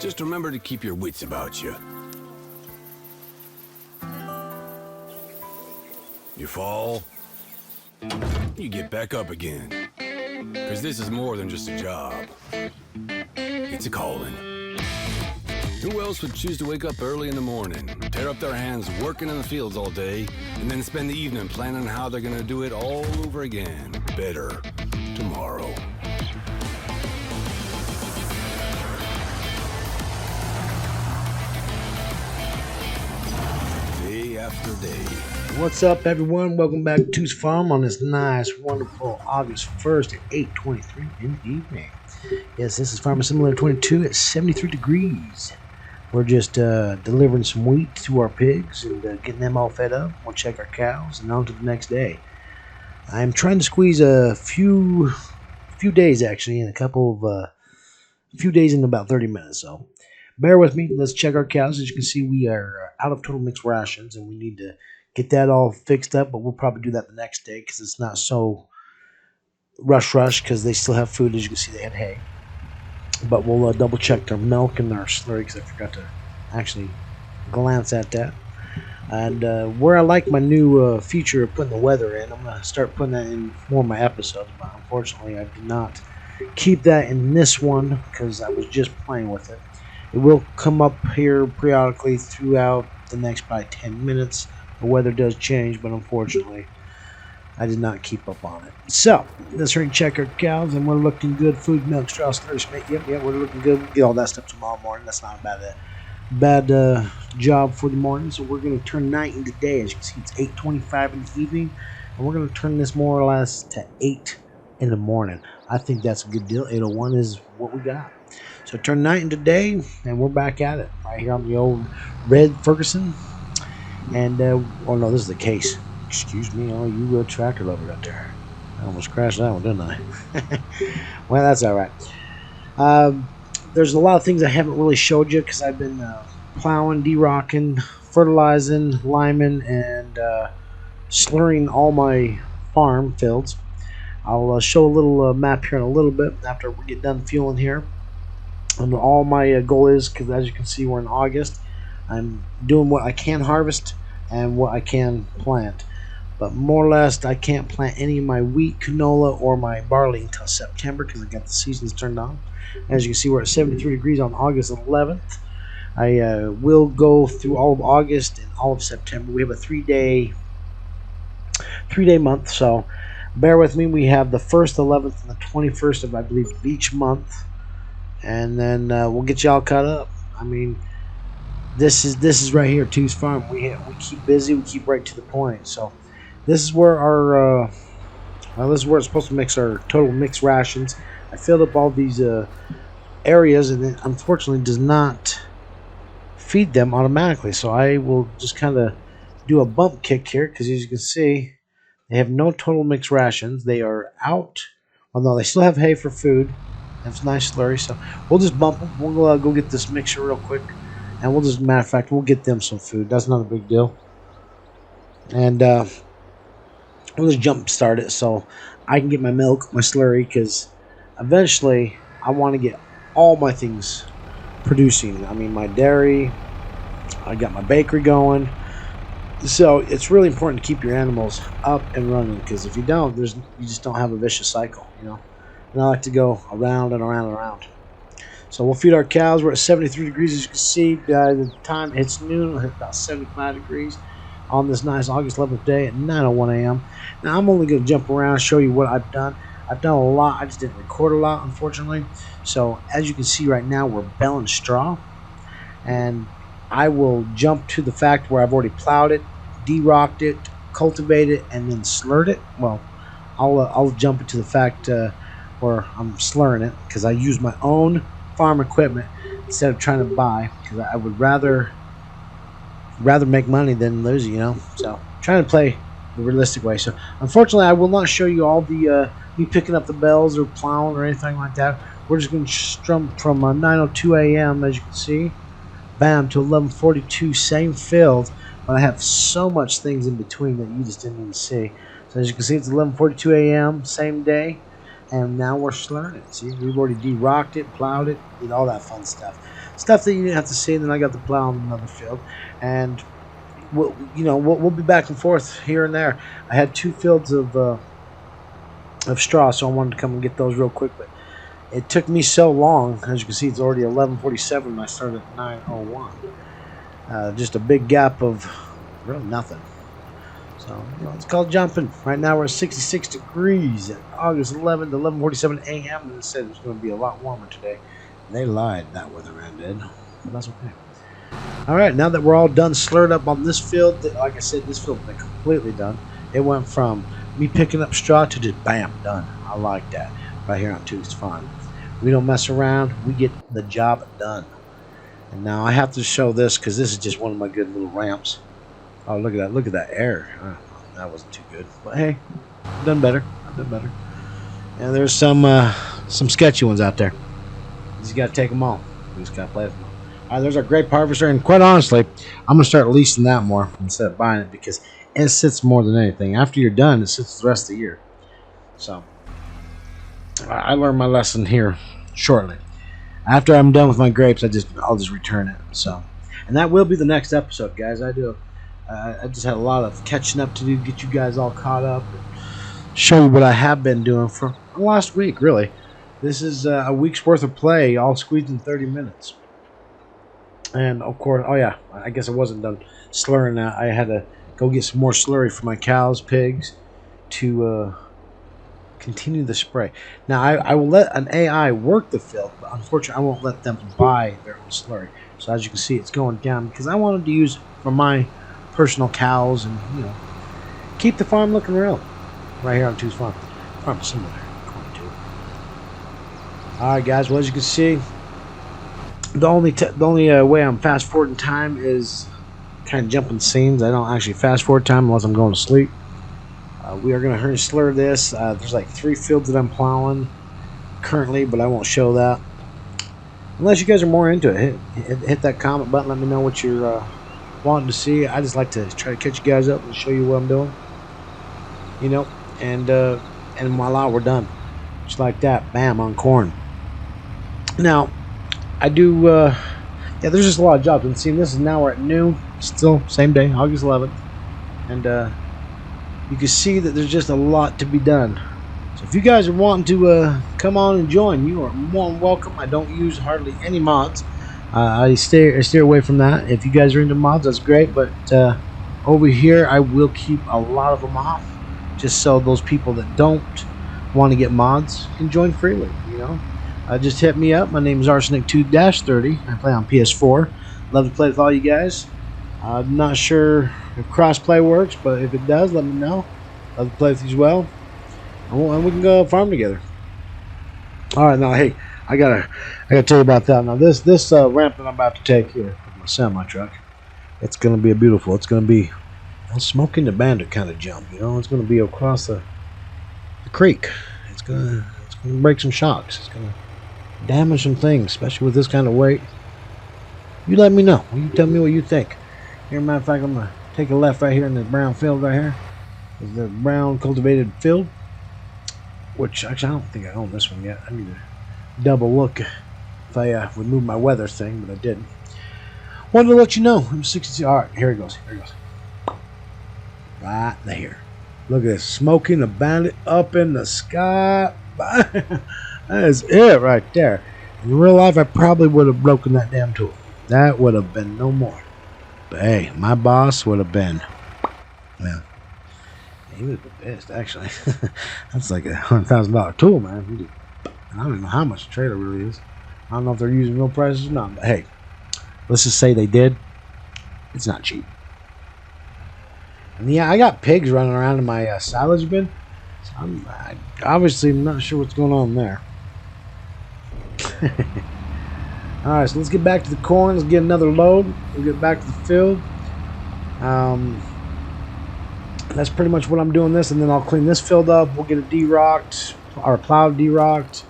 Just remember to keep your wits about you. You fall, you get back up again. Because this is more than just a job. It's a calling. Who else would choose to wake up early in the morning, tear up their hands working in the fields all day, and then spend the evening planning how they're going to do it all over again, better, tomorrow? Day after day. What's up, everyone? Welcome back to Two's Farm on this nice, wonderful August 1st at 8:23 in the evening. Yes, this is Farmer Simulator 22 at 73 degrees. We're just delivering some wheat to our pigs and getting them all fed up. We'll check our cows and on to the next day. I'm trying to squeeze a few days, actually, in a few days in about 30 minutes. So bear with me. Let's check our cows. As you can see, we are out of total mixed rations, and we need to get that all fixed up, but we'll probably do that the next day because it's not so rush because they still have food. As you can see, they had hay. But we'll double check their milk and their slurry because I forgot to actually glance at that. And where I like my new feature of putting the weather in, I'm going to start putting that in more of my episodes. But unfortunately, I did not keep that in this one because I was just playing with it. It will come up here periodically throughout the next probably 10 minutes. The weather does change, but unfortunately, I did not keep up on it. So, let's hurry and check our cows, and we're looking good. Food, milk, straw, slurry, yep, we're looking good. We'll get all that stuff tomorrow morning. That's not a bad job for the morning. So we're going to turn night into day. As you can see, it's 8:25 in the evening, and we're going to turn this more or less to 8 in the morning. I think that's a good deal. 8:01 is what we got. So turn night into day, and we're back at it right here on the old red Ferguson. And, oh no, this is the case. Excuse me, oh, you tractor lover out there. I almost crashed that one, didn't I? Well, that's all right. There's a lot of things I haven't really showed you because I've been plowing, de-rocking, fertilizing, liming, and slurring all my farm fields. I'll show a little map here in a little bit after we get done fueling here. And all my goal is, because as you can see, we're in August. I'm doing what I can harvest and what I can plant. But more or less, I can't plant any of my wheat, canola, or my barley until September because I got the seasons turned on. As you can see, we're at 73 degrees on August 11th. I will go through all of August and all of September. We have a three-day month, so bear with me. We have the 1st, 11th, and the 21st of, I believe, each month. And then we'll get you all caught up. I mean, this is right here, Two's Farm. We keep busy. We keep right to the point. So this is where our this is where it's supposed to mix our total mixed rations. I filled up all these areas, and it unfortunately does not feed them automatically. So I will just kind of do a bump kick here because, as you can see, they have no total mixed rations. They are out. Although they still have hay for food. That's nice slurry. So we'll just bump them. We'll go get this mixture real quick. And we'll just, matter of fact, we'll get them some food. That's not a big deal. And we'll just jump start it so I can get my milk, my slurry, because eventually I want to get all my things producing. I mean, my dairy, I got my bakery going. So it's really important to keep your animals up and running because if you don't, you just don't have a vicious cycle, you know. And I like to go around and around and around. So we'll feed our cows. We're at 73 degrees, as you can see. By the time it's noon, we'll hit about 75 degrees on this nice August 11th day at 9:01 a.m. Now, I'm only going to jump around and show you what I've done. I've done a lot. I just didn't record a lot, unfortunately. So as you can see right now, we're baling straw. And I will jump to the fact where I've already plowed it, de-rocked it, cultivated it, and then slurred it. Well, I'll jump into the fact where I'm slurring it because I use my own farm equipment instead of trying to buy because I would rather make money than lose it, you know. So trying to play the realistic way. So unfortunately, I will not show you all the me picking up the bells or plowing or anything like that. We're just going to strum from 9:02 a.m. as you can see, bam, to 11:42, same field, but I have so much things in between that you just didn't even see. So as you can see, it's 11:42 a.m. same day. And now we're slurring it. See, we've already de-rocked it, plowed it, did all that fun stuff. stuff that you didn't have to see. And then I got to plow on another field, and we'll be back and forth here and there. I had 2 fields of straw, so I wanted to come and get those real quick, but it took me so long. As you can see, it's already 11:47, and I started at 9:01. Just a big gap of really nothing. So it's called jumping. Right now we're at 66 degrees at August 11th, 11:47 a.m. And it said it was going to be a lot warmer today. They lied. That weatherman did, but that's okay. All right, now that we're all done slurred up on this field, like I said, this field's been completely done. It went from me picking up straw to just bam, done. I like that. Right here on Two's Farm. We don't mess around. We get the job done. And now I have to show this because this is just one of my good little ramps. Oh, look at that. Look at that air. Oh, that wasn't too good. But hey, I've done better. I've done better. And there's some sketchy ones out there. You just got to take them all. We just got to play with them all. All right, there's our grape harvester. And quite honestly, I'm going to start leasing that more instead of buying it because it sits more than anything. After you're done, it sits the rest of the year. So I learned my lesson here shortly. After I'm done with my grapes, I'll just return it. So, and that will be the next episode, guys. I just had a lot of catching up to do, get you guys all caught up, and show you what I have been doing for the last week. Really, this is a week's worth of play, all squeezed in 30 minutes. And of course, oh yeah, I guess I wasn't done slurring that. I had to go get some more slurry for my cows, pigs, to continue the spray. Now, I will let an AI work the field, but unfortunately, I won't let them buy their own slurry. So as you can see, it's going down because I wanted to use for my personal cows and keep the farm looking real. Right here on Two's Farm. Farm Simulator 22. All right, guys. Well, as you can see, the only way I'm fast forwarding time is kind of jumping scenes. I don't actually fast forward time unless I'm going to sleep. We are going to slur this. There's like 3 fields that I'm plowing currently, but I won't show that. Unless you guys are more into it, hit that comment button. Let me know what you're wanting to see. I just like to try to catch you guys up and show you what I'm doing. And voila, we're done. Just like that, bam, on corn. Now, I do, there's just a lot of jobs. And seeing this is now we're at noon, still same day, August 11th, and you can see that there's just a lot to be done. So if you guys are wanting to come on and join, you are more than welcome. I don't use hardly any mods. I steer away from that. If you guys are into mods, that's great. But over here, I will keep a lot of them off, just so those people that don't want to get mods can join freely. Just hit me up. My name is Arsenic2-30. I play on PS4. Love to play with all you guys. I'm not sure if crossplay works, but if it does, let me know. Love to play with you as well, and we can go farm together. All right, now hey, I gotta tell you about that. Now this ramp that I'm about to take here with my semi truck, it's gonna be it's gonna be a Smoking the Bandit kind of jump. It's gonna be across the creek. It's gonna break some shocks. It's gonna damage some things, especially with this kind of weight. You let me know. You tell me what you think. Here, matter of fact, I'm gonna take a left right here in this brown field right here. Is the brown cultivated field, which actually I don't think I own this one yet. I need to double look if I remove my weather thing, but I didn't. Wanted to let you know. I'm 62. All right, here it goes. Right there. Look at this, Smoking the Bandit up in the sky. That is it right there. In real life, I probably would have broken that damn tool. That would have been no more. But hey, my boss would have been, well, he would have been pissed, actually. That's like $100,000 tool, man. I don't even know how much the trailer really is. I don't know if they're using real prices or not, but hey, let's just say they did. It's not cheap. And yeah, I got pigs running around in my silage bin. So I'm obviously not sure what's going on there. Alright, so let's get back to the corn. Let's get another load. We'll get back to the field. That's pretty much what I'm doing this, and then I'll clean this field up. We'll get it de-rocked, or plowed, de-rocked,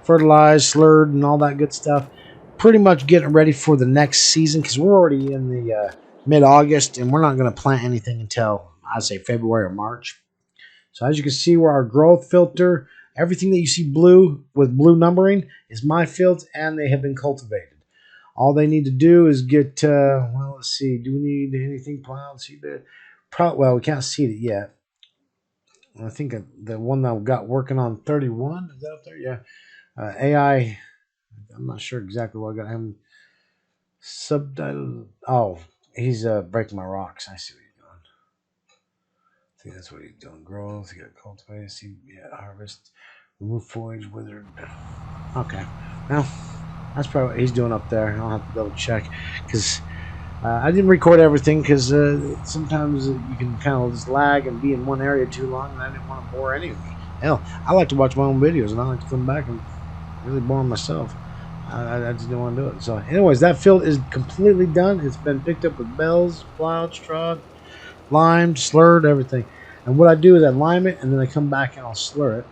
fertilized, slurred, and all that good stuff. Pretty much getting ready for the next season because we're already in the mid-August, and we're not going to plant anything until, I'd say, February or March. So as you can see, where our growth filter, everything that you see blue with blue numbering is my fields, and they have been cultivated. All they need to do is get, well, let's see. Do we need anything plowed, seedbed? Well, we can't seed it yet. I think the one that I've got working on 31, is that up there? Yeah. AI, I'm not sure exactly what I got him. Subtitle. Oh, he's breaking my rocks. I see what he's doing. I think that's what he's doing. Growth, you got cultivate, seed, yeah, harvest, remove foliage, withered. Okay. Well, that's probably what he's doing up there. I'll have to double check because I didn't record everything because sometimes you can kind of just lag and be in one area too long, and I didn't want to bore any of you. Hell, I like to watch my own videos, and I like to come back and really bore myself. I just didn't want to do it. So, anyways, that field is completely done. It's been picked up with bells, plowed, strawed, limed, slurred, everything. And what I do is I lime it, and then I come back and I'll slur it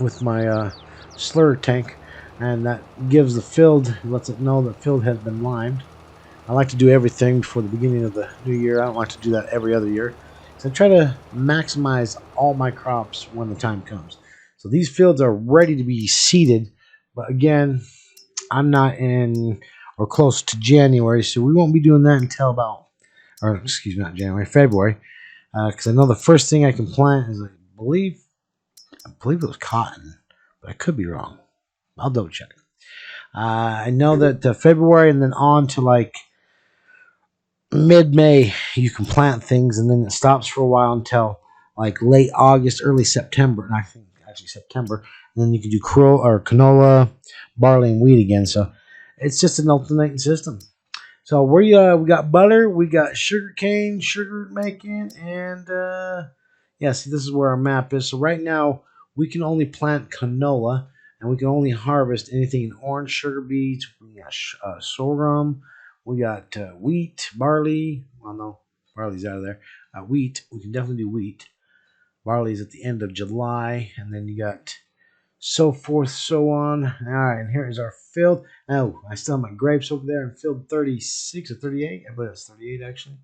with my slur tank. And that gives the field, lets it know the field has been limed. I like to do everything before the beginning of the new year. I don't like to do that every other year. So I try to maximize all my crops when the time comes. So these fields are ready to be seeded. But again, I'm not in or close to January. So we won't be doing that until about, or excuse me, not January, February. Because I know the first thing I can plant is, I believe it was cotton. But I could be wrong. I'll double check. I know that February and then on to like mid-May you can plant things, and then it stops for a while until like late August, early September, and I think actually September. And then you can do canola, barley, and wheat again. So it's just an alternating system. So we got butter, we got sugar cane, sugar making, and yeah. See, this is where our map is. So right now we can only plant canola. And we can only harvest anything in orange, sugar beets. We got sorghum. We got wheat, barley. Well, no, barley's out of there. Wheat. We can definitely do wheat. Barley's at the end of July. And then you got so forth, so on. All right, and here is our field. Oh, I still have my grapes over there in field 36 or 38. I believe it's 38, actually.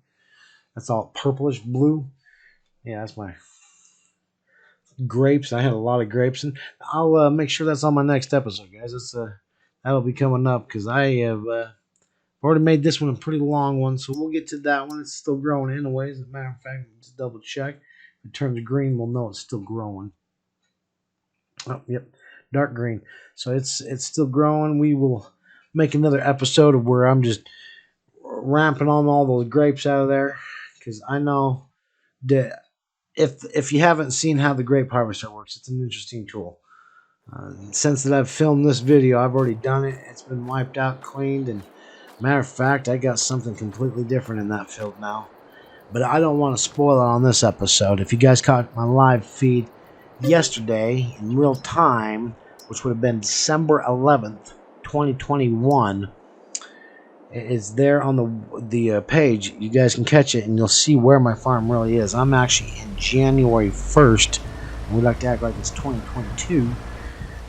That's all purplish blue. Yeah, that's my grapes. I had a lot of grapes, and I'll make sure that's on my next episode, guys. That'll be coming up because I have already made this one a pretty long one, so we'll get to that one. It's still growing anyways. As a matter of fact, just double check. If it turns green, we'll know it's still growing. Oh, yep, dark green. So it's still growing. We will make another episode of where I'm just ramping on all those grapes out of there because I know that if you haven't seen how the grape harvester works, it's an interesting tool. Since that I've filmed this video, I've already done it. It's been wiped out, cleaned, and matter of fact, I got something completely different in that field now. But I don't want to spoil it on this episode. If you guys caught my live feed yesterday in real time, which would have been December 11th, 2021, it's there on the page. You guys can catch it, and you'll see where my farm really is. I'm actually in January 1st, and we like to act like it's 2022.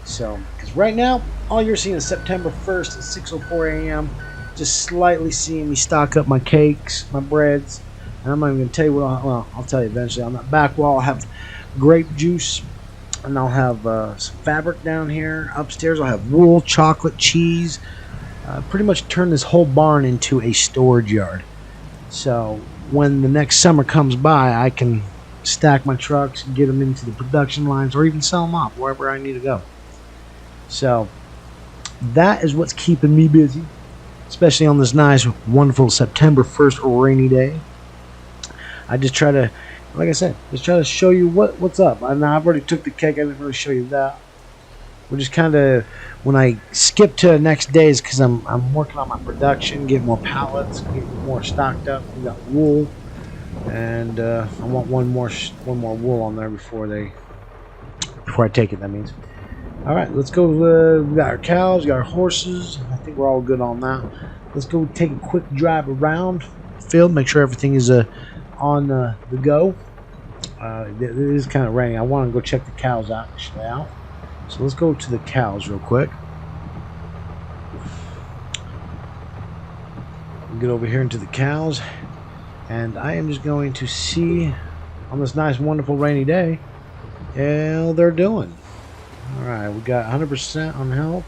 So, because right now, all you're seeing is September 1st at 6:04 a.m. Just slightly seeing me stock up my cakes, my breads, and I'm not even going to tell you what. I'll tell you eventually. On that back wall, I'll have grape juice, and I'll have some fabric down here. Upstairs, I'll have wool, chocolate, cheese. Pretty much turn this whole barn into a storage yard. So when the next summer comes by, I can stack my trucks and get them into the production lines, or even sell them off wherever I need to go. So that is what's keeping me busy, especially on this nice, wonderful September 1st rainy day. I just try to, like I said, just try to show you what's up. I've already took the cake. I didn't really show you that. We're just kind of, when I skip to the next days, because I'm working on my production, getting more pallets, getting more stocked up. We got wool, and I want one more wool on there before I take it. That means. All right, let's go. We got our cows, we got our horses. I think we're all good on that. Let's go take a quick drive around the field, make sure everything is on the go. It is kind of raining. I want to go check the cows out. So let's go to the cows real quick. Get over here into the cows, and I am just going to see on this nice, wonderful rainy day how they're doing. All right, we got 100% on health.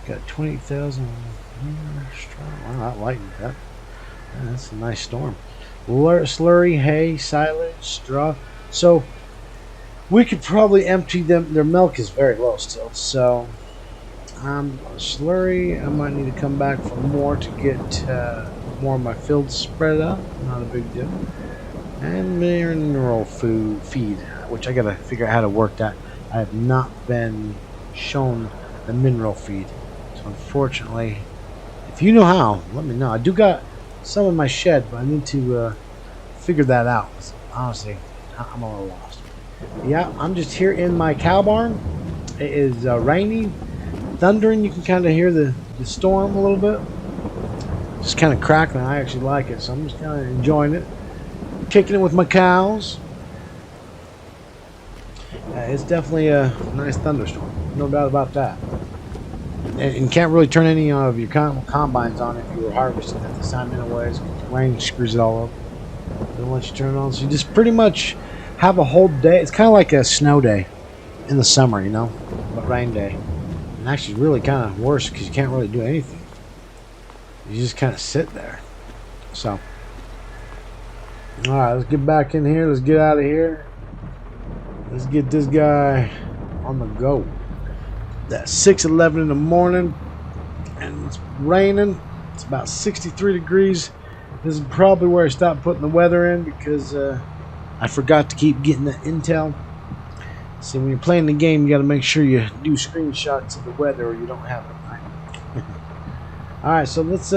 Got 20,000. Wow, that lightened that. Yeah, that's a nice storm. Slurry, hay, silage, straw. So we could probably empty them. Their milk is very low still. So slurry, I might need to come back for more to get more of my fields spread out. Not a big deal. And mineral feed, which I gotta figure out how to work that. I have not been shown the mineral feed, so unfortunately, if you know how, let me know. I do got some in my shed, but I need to figure that out. Honestly, I'm a little lost. Yeah, I'm just here in my cow barn. It is rainy, thundering. You can kind of hear the storm a little bit. Just kind of crackling. I actually like it, so I'm just kind of enjoying it. Kicking it with my cows. It's definitely a nice thunderstorm, no doubt about that. And you can't really turn any of your combines on if you were harvesting at this time anyways. The rain screws it all up. They don't let you turn it on, so you just pretty much have a whole day. It's kind of like a snow day in the summer, you know, but rain day. And actually really kind of worse because you can't really do anything. You just kind of sit there. So alright, let's get back in here. Let's get out of here. Let's get this guy on the go. That's 6:11 in the morning, and it's raining. It's about 63 degrees. This is probably where I stopped putting the weather in because I forgot to keep getting the intel. See, when you're playing the game, you got to make sure you do screenshots of the weather or you don't have it, right? Alright, so let's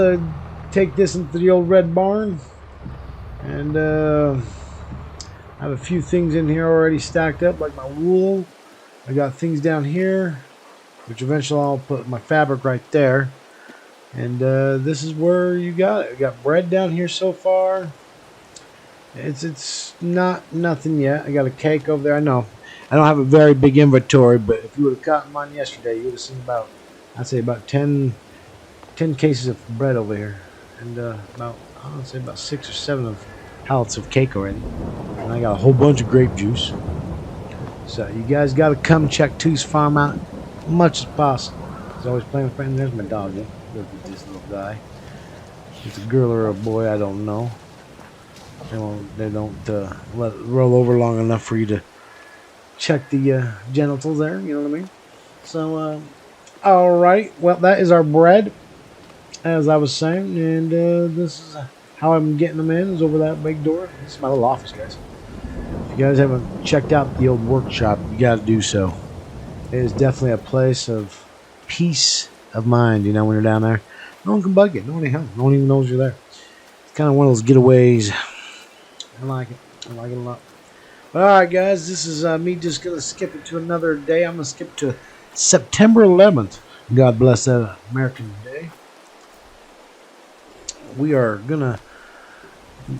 take this into the old red barn. And I have a few things in here already stacked up, like my wool. I got things down here, which eventually I'll put my fabric right there. And this is where you got it. I got bread down here so far. It's not nothing yet. I got a cake over there. I know I don't have a very big inventory, but if you would have caught mine yesterday, you would have seen about, I'd say about 10 cases of bread over here, and about, I'd say about 6 or 7 of pallets of cake already. And I got a whole bunch of grape juice. So you guys got to come check Two's Farm out as much as possible. He's always playing with friends. There's my dog. Look at this little guy. It's a girl or a boy, I don't know. They don't let it roll over long enough for you to check the genitals there. You know what I mean? So, all right. Well, that is our bread, as I was saying, and this is how I'm getting them in. Is over that big door. This is my little office, guys. If you guys haven't checked out the old workshop, you got to do so. It is definitely a place of peace of mind. You know, when you're down there, no one can bug you. No one even knows you're there. It's kind of one of those getaways. I like it. I like it a lot. All right, guys. This is me just going to skip it to another day. I'm going to skip to September 11th. God bless that American Day. We are going to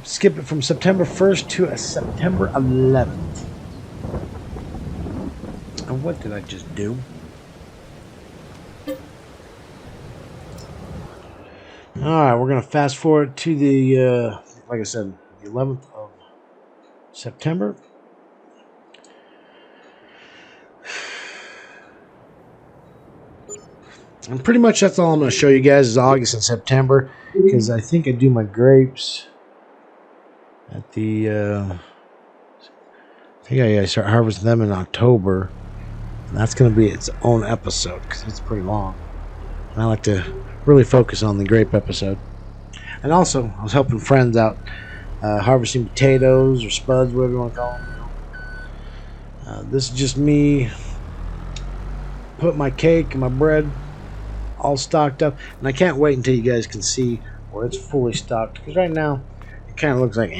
skip it from September 1st to September 11th. And what did I just do? All right, we're going to fast forward to the, like I said, the 11th of September. And pretty much that's all I'm going to show you guys is August and September, because I think I do my grapes at the, I think I start harvesting them in October. And that's going to be its own episode because it's pretty long. And I like to really focus on the grape episode. And also, I was helping friends out harvesting potatoes or spuds, whatever you want to call them. This is just me put my cake and my bread all stocked up. And I can't wait until you guys can see where it's fully stocked. Because right now, it kind of looks like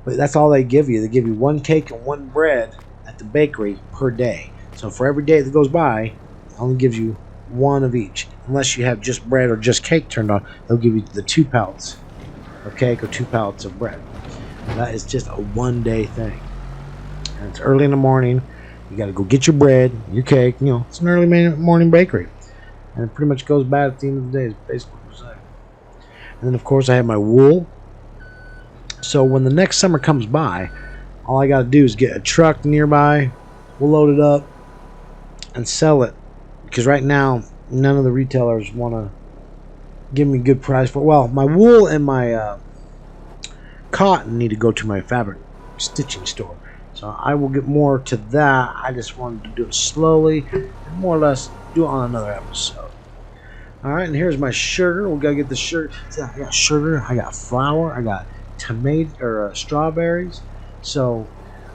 But that's all they give you. They give you one cake and one bread at the bakery per day. So for every day that goes by, it only gives you one of each. Unless you have just bread or just cake turned on, they'll give you the 2 pallets of cake or 2 pallets of bread. And that is just a one-day thing. And it's early in the morning. You got to go get your bread, your cake. You know, it's an early morning bakery. And it pretty much goes bad at the end of the day, is basically what I'm saying. And then, of course, I have my wool. So when the next summer comes by, all I got to do is get a truck nearby. We'll load it up and sell it. Because right now, none of the retailers want to give me a good price for. Well, my wool and my cotton need to go to my fabric stitching store, so I will get more to that. I just wanted to do it slowly and more or less do it on another episode. Alright, and here's my sugar. We gotta get the sugar. See, I got sugar, I got flour, I got strawberries. So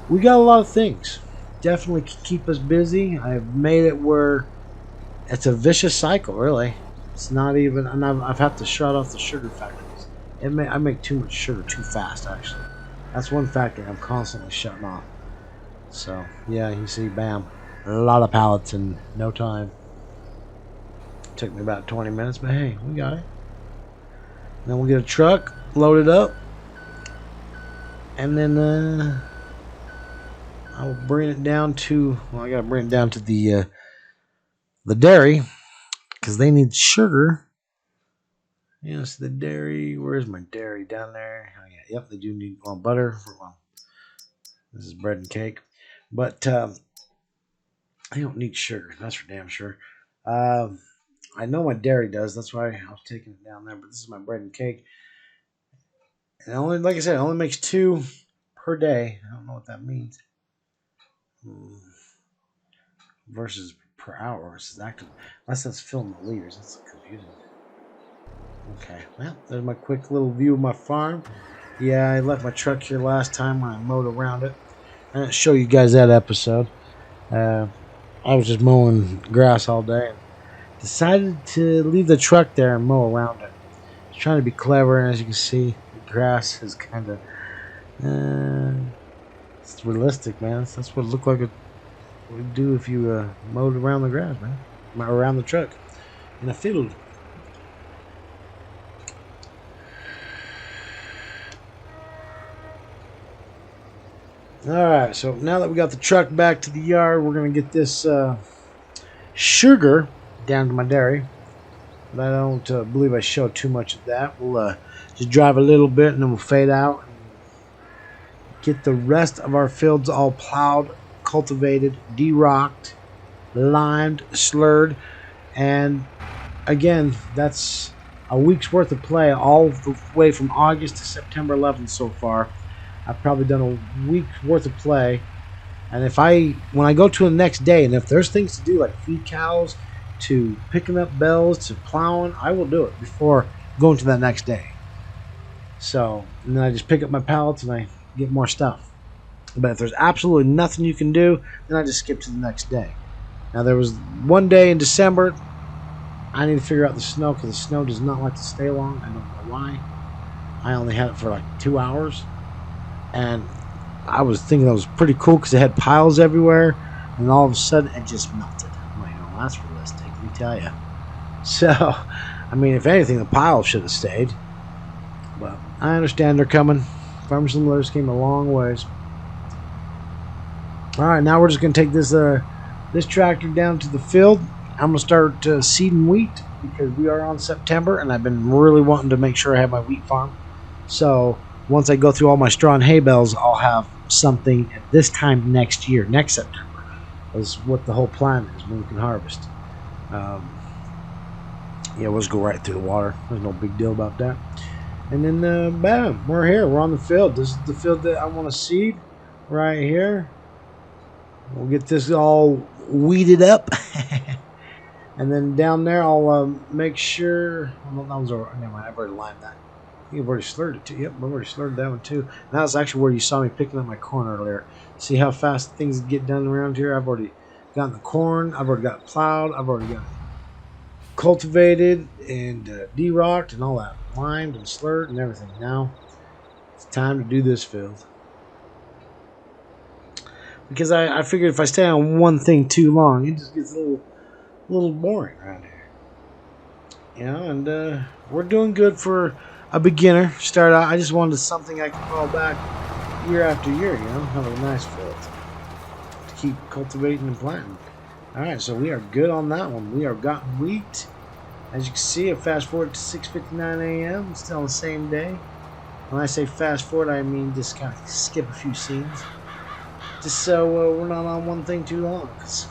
we got a lot of things. Definitely keep us busy. I've made it where it's a vicious cycle, really. It's not even, and I've had to shut off the sugar factories. I make too much sugar too fast, actually. That's one factory I'm constantly shutting off. So yeah, you see, bam, a lot of pallets in no time. Took me about 20 minutes, but hey, we got it. Then we'll get a truck, load it up, and then I'll bring it down to. Well, I gotta bring it down to the dairy because they need sugar. Yes, the dairy. Where's my dairy? Down there. Oh, yeah. Yep, they do need butter. This is bread and cake, but they don't need sugar. That's for damn sure. I know my dairy does. That's why I was taking it down there. But this is my bread and cake. And only, like I said, it only makes 2 per day. I don't know what that means. Versus per hour versus active. Unless that's filling the liters. That's confusing. Okay. Well, there's my quick little view of my farm. Yeah, I left my truck here last time when I mowed around it. I didn't show you guys that episode. I was just mowing grass all day. Decided to leave the truck there and mow around it. I was trying to be clever, and as you can see, the grass is kind of it's realistic, man. That's what it looked like it would do if you mowed around the grass, man, around the truck in a field. Alright, so now that we got the truck back to the yard, we're going to get this sugar down to my dairy. But I don't believe I showed too much of that. We'll just drive a little bit and then we'll fade out. And get the rest of our fields all plowed, cultivated, de-rocked, limed, slurred. And again, that's a week's worth of play all the way from August to September 11th so far. I've probably done a week's worth of play. And when I go to the next day, and if there's things to do like feed cows, to picking up bells, to plowing, I will do it before going to that next day. So, and then I just pick up my pallets and I get more stuff. But if there's absolutely nothing you can do, then I just skip to the next day. Now, there was one day in December, I need to figure out the snow because the snow does not like to stay long. I don't know why. I only had it for like 2 hours. And I was thinking that was pretty cool because it had piles everywhere. And all of a sudden, it just melted. I'm like, oh, that's realistic, let me tell you. So, I mean, if anything, the pile should have stayed. But I understand they're coming. Farmers and Millers came a long ways. Alright, now we're just going to take this tractor down to the field. I'm going to start seeding wheat because we are on September and I've been really wanting to make sure I have my wheat farm. So once I go through all my straw and hay bales, I'll have something at this time next year, next September. Is what the whole plan is when we can harvest. Yeah, we'll just go right through the water. There's no big deal about that. And then, bam, we're here. We're on the field. This is the field that I want to seed right here. We'll get this all weeded up. And then down there, I'll make sure. Well, that was already, never mind, I've already limed that. You've already slurred it too. Yep, I've already slurred that one too. And that was actually where you saw me picking up my corn earlier. See how fast things get done around here? I've already gotten the corn. I've already got it plowed. I've already got it cultivated and de-rocked and all that. Limed and slurred and everything. Now, it's time to do this field. Because I figured if I stay on one thing too long, it just gets a little boring around here. You know, and we're doing good for a beginner. Start out, I just wanted something I could fall back year after year, you know, have a nice field to keep cultivating and planting. Alright, so we are good on that one. We are got wheat. As you can see, I fast forward to 6:59 a.m. Still on the same day. When I say fast forward, I mean just kind of skip a few scenes. Just so we're not on one thing too long. Cause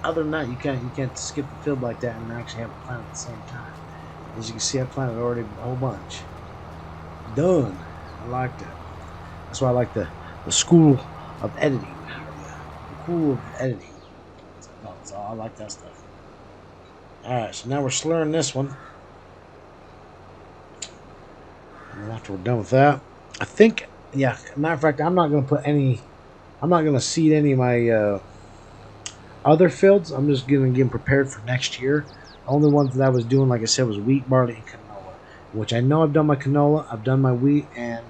other than that, you can't skip the field like that and actually have it plant at the same time. As you can see, I planted already a whole bunch. Done. I like that. That's why I like the school of editing. The school of editing. So I like that stuff. Alright, so now we're slurring this one. And then after we're done with that, I think, yeah, matter of fact, I'm not going to seed any of my other fields. I'm just going to get them prepared for next year. The only ones that I was doing, like I said, was wheat, barley, and canola. Which I know I've done my canola, I've done my wheat, and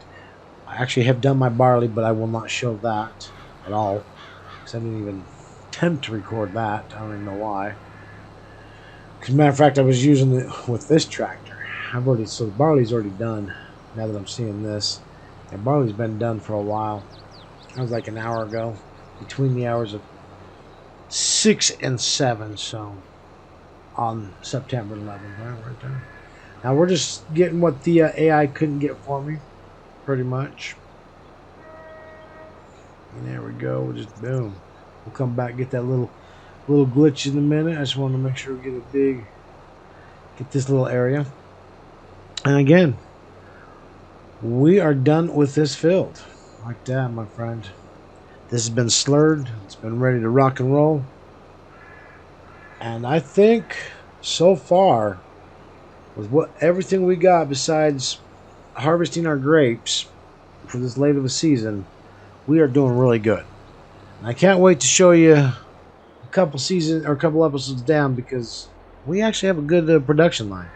I actually have done my barley, but I will not show that at all. Because I didn't even attempt to record that. I don't even know why. As a matter of fact, I was using it with this tractor. So the barley's already done. Now that I'm seeing this, the barley's been done for a while. That was like an hour ago, between the hours of 6 and 7. So on September 11th, right there. Now we're just getting what the AI couldn't get for me, pretty much. And there we go. We'll just boom. We'll come back and get that little glitch in a minute. I just want to make sure we get this little area. And again, we are done with this field. Like that, my friend. This has been slurred. It's been ready to rock and roll. And I think so far, with everything we got besides harvesting our grapes for this late of a season, we are doing really good. And I can't wait to show you a couple episodes down, because we actually have a good production line.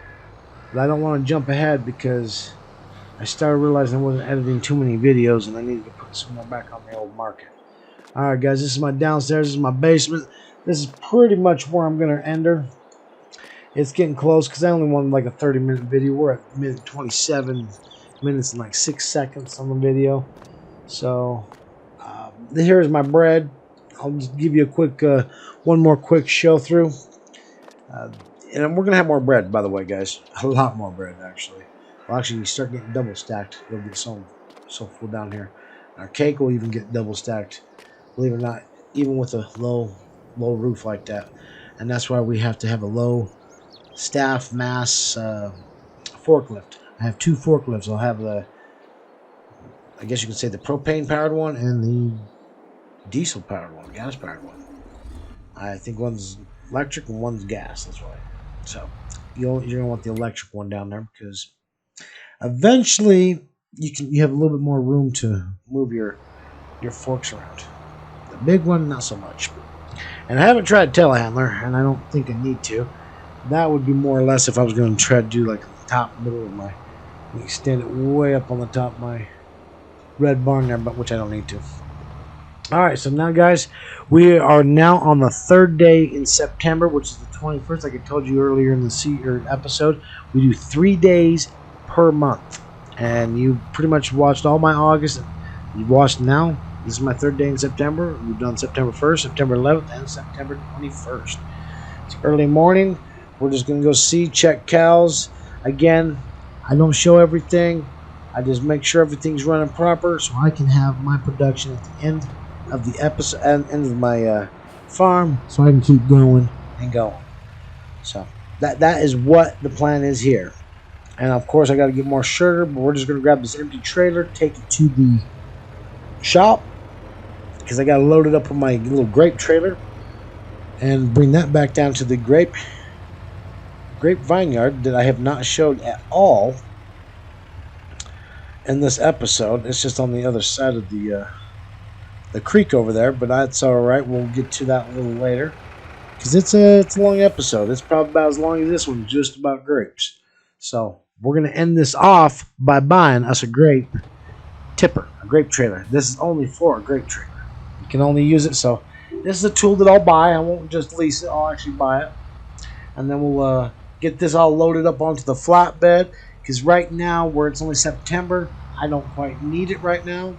But I don't want to jump ahead because I started realizing I wasn't editing too many videos and I needed to put some more back on the old market. Alright guys, this is my downstairs, this is my basement. This is pretty much where I'm going to end her. It's getting close because I only wanted like a 30-minute video. We're at minute 27 minutes and like 6 seconds on the video. So here's my bread. I'll just give you a quick one more quick show through. And we're going to have more bread, by the way, guys. A lot more bread, actually. Well, actually, you start getting double stacked. It'll get so full down here. Our cake will even get double stacked. Believe it or not, even with a low roof like that. And that's why we have to have a low staff mass forklift. I have 2 forklifts. I'll have I guess you could say the propane powered one and the diesel powered one, gas powered one. I think one's electric and one's gas. That's right. So you're gonna want the electric one down there because eventually you have a little bit more room to move your forks around. The big one, not so much. And I haven't tried telehandler, and I don't think I need to. That would be more or less if I was going to try to do like the top middle of my, extend it way up on the top of my red barn there, but which I don't need to. Alright, so now guys, we are now on the 3rd day in September, which is the 21st. Like I told you earlier in the episode, we do 3 days per month. And you pretty much watched all my August. You've watched now. This is my 3rd day in September. We've done September 1st, September 11th, and September 21st. It's early morning. We're just going to go check cows. Again, I don't show everything. I just make sure everything's running proper so I can have my production at the end of the episode, end of my farm, so I can keep going and going. So that is what the plan is here. And of course I got to get more sugar, but we're just going to grab this empty trailer, take it to the shop, because I got to load it up with my little grape trailer and bring that back down to the grape vineyard that I have not showed at all in this episode. It's just on the other side of the creek over there, but that's all right. We'll get to that a little later because it's a long episode. It's probably about as long as this one, just about grapes. So we're gonna end this off by buying us a grape tipper, a grape trailer. This is only for a grape trailer. You can only use it. So this is a tool that I'll buy. I won't just lease it. I'll actually buy it, and then we'll get this all loaded up onto the flatbed. Because right now, where it's only September, I don't quite need it right now.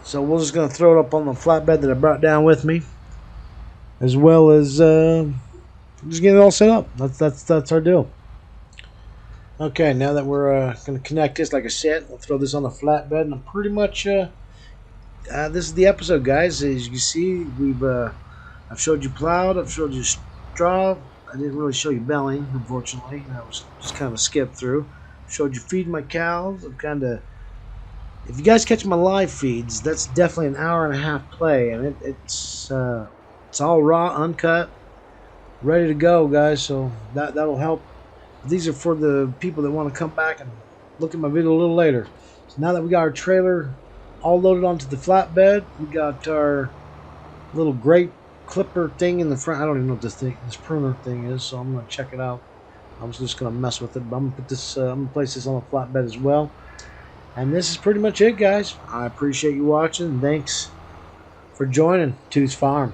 So we're just going to throw it up on the flatbed that I brought down with me, as well as just get it all set up. That's our deal. Okay, now that we're going to connect this, like I said, we'll throw this on the flatbed, and I'm pretty much this is the episode, guys. As you can see, I've showed you plowed, I've showed you straw, I didn't really show you belling, unfortunately. That was just kind of a skip through. Showed you feeding my cows. I'm kind of. If you guys catch my live feeds, that's definitely an hour and a half play, and it's all raw, uncut, ready to go, guys. So that'll help. These are for the people that want to come back and look at my video a little later. So now that we got our trailer all loaded onto the flatbed, we got our little grape clipper thing in the front. I don't even know what this pruner thing is, so I'm gonna check it out. I was just gonna mess with it, but I'm gonna put this. I'm gonna place this on the flatbed as well. And this is pretty much it, guys. I appreciate you watching. Thanks for joining Toots Farm.